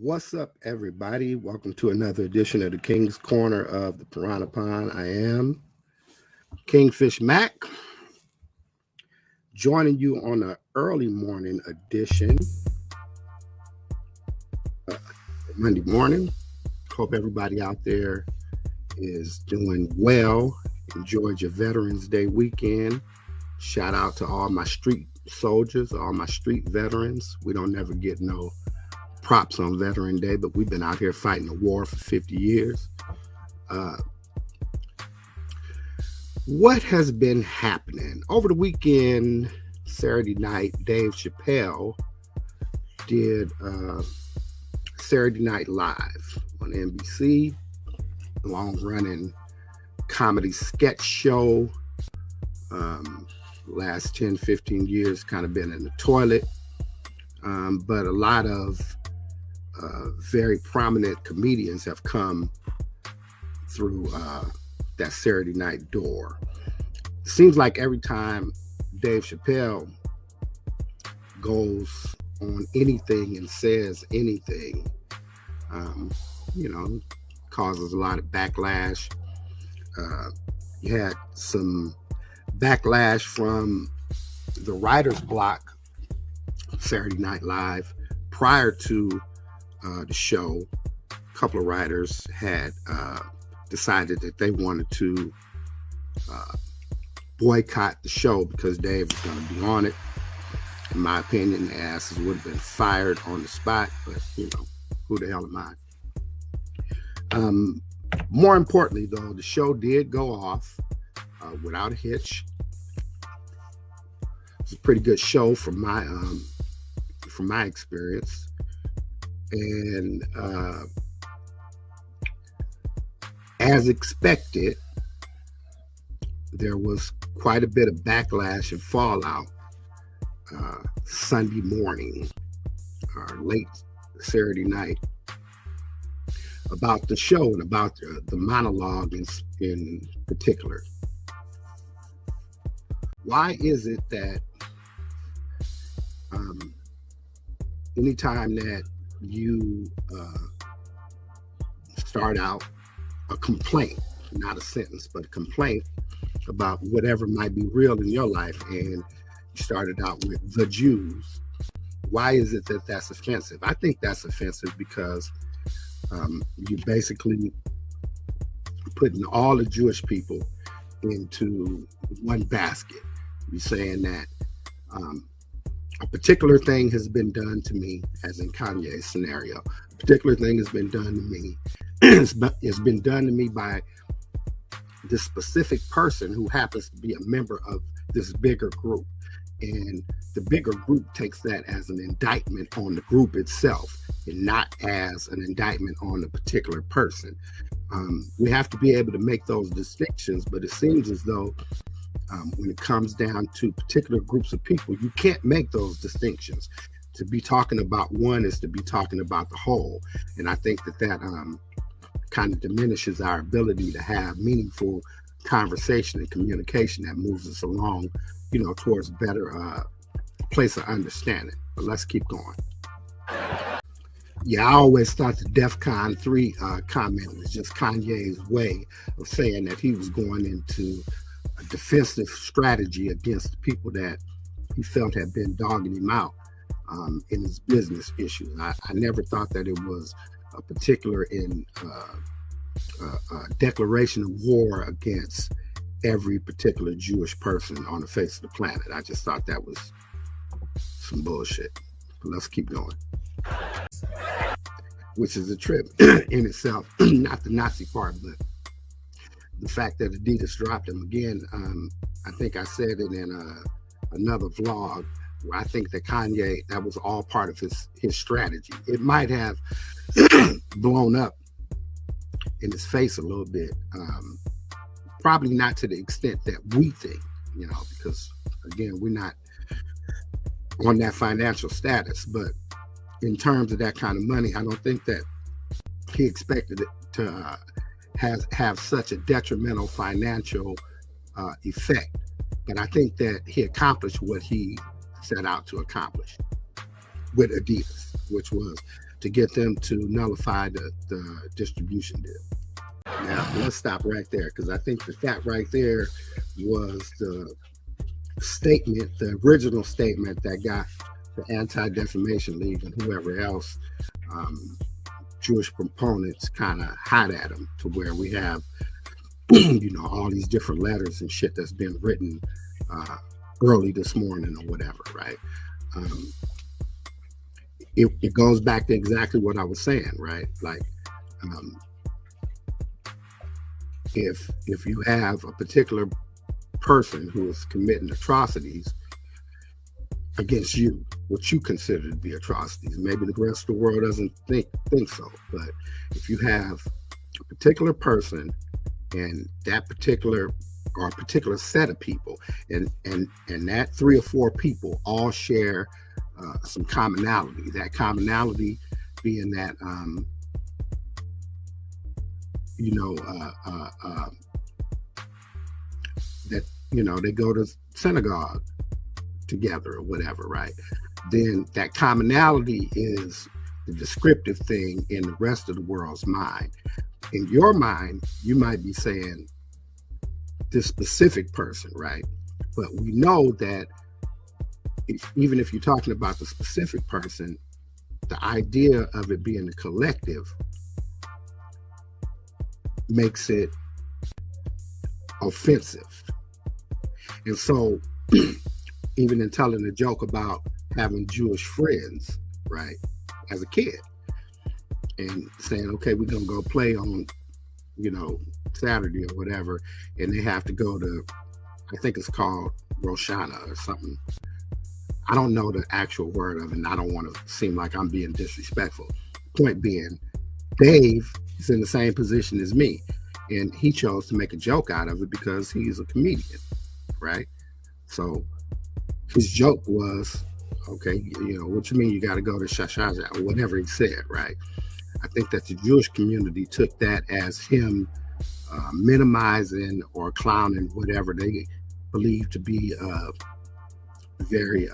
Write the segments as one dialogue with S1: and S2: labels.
S1: What's up, everybody? Welcome to another edition of the King's Corner of the Piranha Pond. I am Kingfish Mac, joining you on an early morning edition, uh, Monday morning. Hope everybody out there is doing well. Enjoyed your Veterans Day weekend. Shout out to all my street soldiers, all my street veterans. We don't never get no props on Veteran Day, but we've been out here fighting a war for 50 years. What has been happening? Over the weekend, Saturday night, Dave Chappelle did Saturday Night Live on NBC, long-running comedy sketch show. Last 10, 15 years kind of been in the toilet, but a lot of very prominent comedians have come through that Saturday night door. It seems like every time Dave Chappelle goes on anything and says anything, causes a lot of backlash. You had some backlash from the writer's block, Saturday Night Live. Prior to the show, a couple of writers had decided that they wanted to boycott the show because Dave was going to be on it. In my opinion, the asses would have been fired on the spot, but who the hell am I? More importantly, though, the show did go off without a hitch. It's a pretty good show from my experience. And as expected, there was quite a bit of backlash and fallout Sunday morning or late Saturday night about the show and about the monologue in particular. Why is it that anytime that you start out a complaint, not a sentence, but a complaint about whatever might be real in your life, and you started out with the Jews, why is it that that's offensive? I think that's offensive because you basically putting all the Jewish people into one basket. You're saying that a particular thing has been done to me, as in Kanye's scenario. A particular thing has been done to me. It's been done to me by this specific person who happens to be a member of this bigger group. And the bigger group takes that as an indictment on the group itself and not as an indictment on a particular person. We have to be able to make those distinctions, but it seems as though when it comes down to particular groups of people, you can't make those distinctions. To be talking about one is to be talking about the whole. And I think that kind of diminishes our ability to have meaningful conversation and communication that moves us along, towards a better place of understanding. But let's keep going. Yeah, I always thought the DEFCON 3 comment was just Kanye's way of saying that he was going into a defensive strategy against the people that he felt had been dogging him out in his business issues. I never thought that it was a particular declaration of war against every particular Jewish person on the face of the planet. I just thought that was some bullshit. But let's keep going. Which is a trip in itself, not the Nazi part, but the fact that Adidas dropped him again. I think I said it in another vlog where I think that Kanye, that was all part of his strategy. It might have blown up in his face a little bit. Probably not to the extent that we think, because again, we're not on that financial status, but in terms of that kind of money, I don't think that he expected it to have such a detrimental financial effect. But I think that he accomplished what he set out to accomplish with Adidas, which was to get them to nullify the distribution deal. Now, let's stop right there, because I think that right there was the statement, the original statement that got the Anti-Defamation League and whoever else, Jewish proponents, kind of hot at them, to where we have, all these different letters and shit that's been written early this morning or whatever, right? It goes back to exactly what I was saying, right? Like, if you have a particular person who is committing atrocities against you, what you consider to be atrocities, maybe the rest of the world doesn't think so, but if you have a particular person and that particular set of people, and that 3 or 4 people all share some commonality, that commonality being that that they go to synagogue together or whatever, right? Then that commonality is the descriptive thing in the rest of the world's mind. In your mind, you might be saying this specific person, right? But we know that even if you're talking about the specific person, the idea of it being a collective makes it offensive. And so even in telling a joke about having Jewish friends, right, as a kid, and saying, okay, we're gonna go play on, Saturday or whatever, and they have to go to, I think it's called Rosh Hashanah or something. I don't know the actual word of it, and I don't want to seem like I'm being disrespectful. Point being, Dave is in the same position as me, and he chose to make a joke out of it because he's a comedian, right? So his joke was, okay, what you mean you got to go to Shashaja, or whatever he said, right? I think that the Jewish community took that as him minimizing or clowning whatever they believe to be very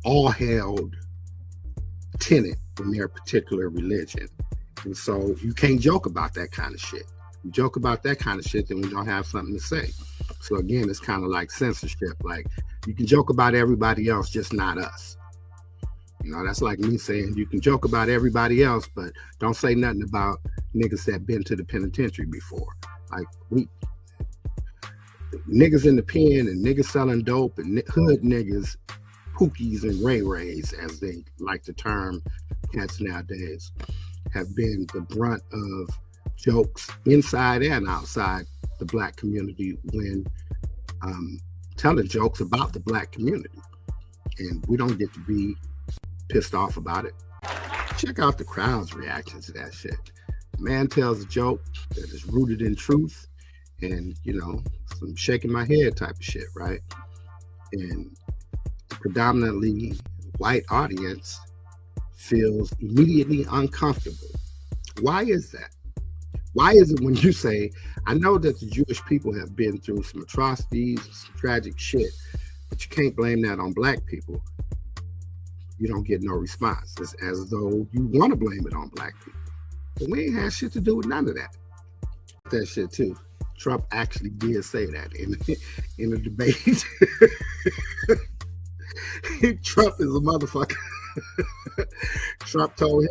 S1: all-held tenet in their particular religion. And so you can't joke about that kind of shit. You joke about that kind of shit, then we don't have something to say. So again, it's kind of like censorship. Like, you can joke about everybody else, just not us. That's like me saying you can joke about everybody else, but don't say nothing about niggas that been to the penitentiary before. Like, niggas in the pen and niggas selling dope and hood niggas, pookies and ray-rays, as they like to term cats nowadays, have been the brunt of jokes inside and outside the Black community when telling jokes about the Black community. And we don't get to be pissed off about it. Check out the crowd's reaction to that shit. The man tells a joke that is rooted in truth and, some shaking my head type of shit, right? And the predominantly white audience feels immediately uncomfortable. Why is that? Why is it when you say, I know that the Jewish people have been through some atrocities, some tragic shit, but you can't blame that on Black people, you don't get no response. It's as though you want to blame it on Black people. But we ain't had shit to do with none of that. That shit too. Trump actually did say that in a debate. Trump is a motherfucker. Trump told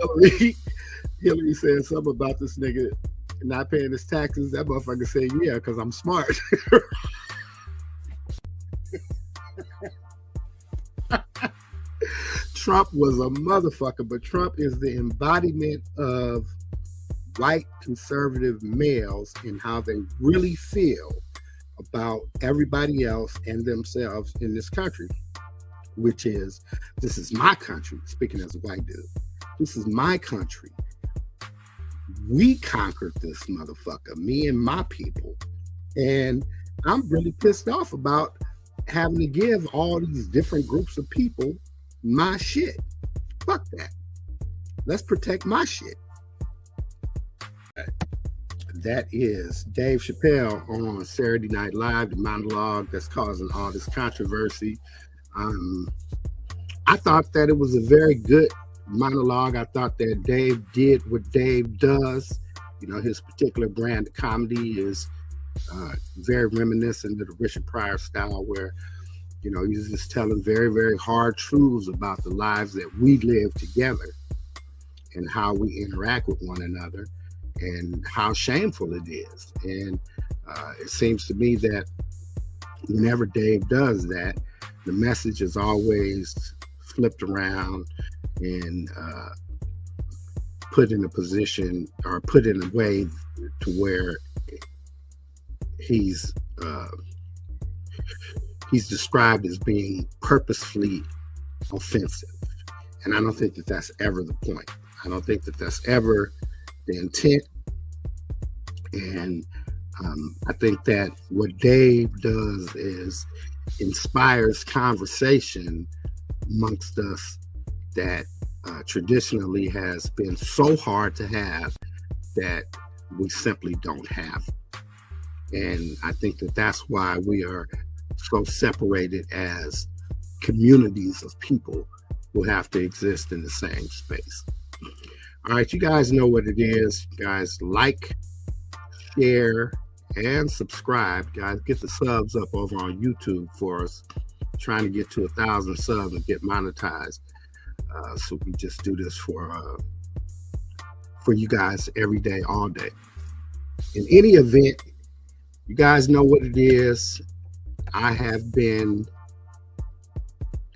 S1: Hillary said something about this nigga not paying his taxes. That motherfucker said, yeah, because I'm smart. Trump was a motherfucker, but Trump is the embodiment of white conservative males and how they really feel about everybody else and themselves in this country, which is, this is my country, speaking as a white dude. This is my country. We conquered this motherfucker, me and my people. And I'm really pissed off about having to give all these different groups of people my shit. Fuck that. Let's protect my shit. That is Dave Chappelle on Saturday Night Live, the monologue that's causing all this controversy. I thought that it was a very good monologue. I thought that Dave did what Dave does. You know, his particular brand of comedy is very reminiscent of the Richard Pryor style, where you know he's just telling very, very hard truths about the lives that we live together and how we interact with one another and how shameful it is. And it seems to me that whenever Dave does that, the message is always flipped around and put in a position or put in a way to where he's described as being purposefully offensive. And I don't think that that's ever the point. I don't think that that's ever the intent. And I think that what Dave does is inspires conversation amongst us that traditionally has been so hard to have that we simply don't have. And I think that that's why we are so separated as communities of people who have to exist in the same space. All right, you guys know what it is. You guys, like, share, and subscribe. Guys, get the subs up over on YouTube for us. Trying to get to 1,000 subs and get monetized. So we just do this for you guys every day, all day. In any event, you guys know what it is. I have been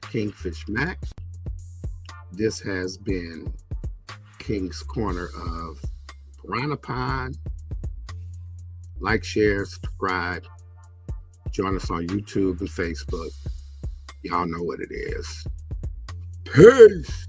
S1: Kingfish Mac. This has been King's Corner of Piranha Pond. Like, share, subscribe. Join us on YouTube and Facebook. Y'all know what it is. Peace.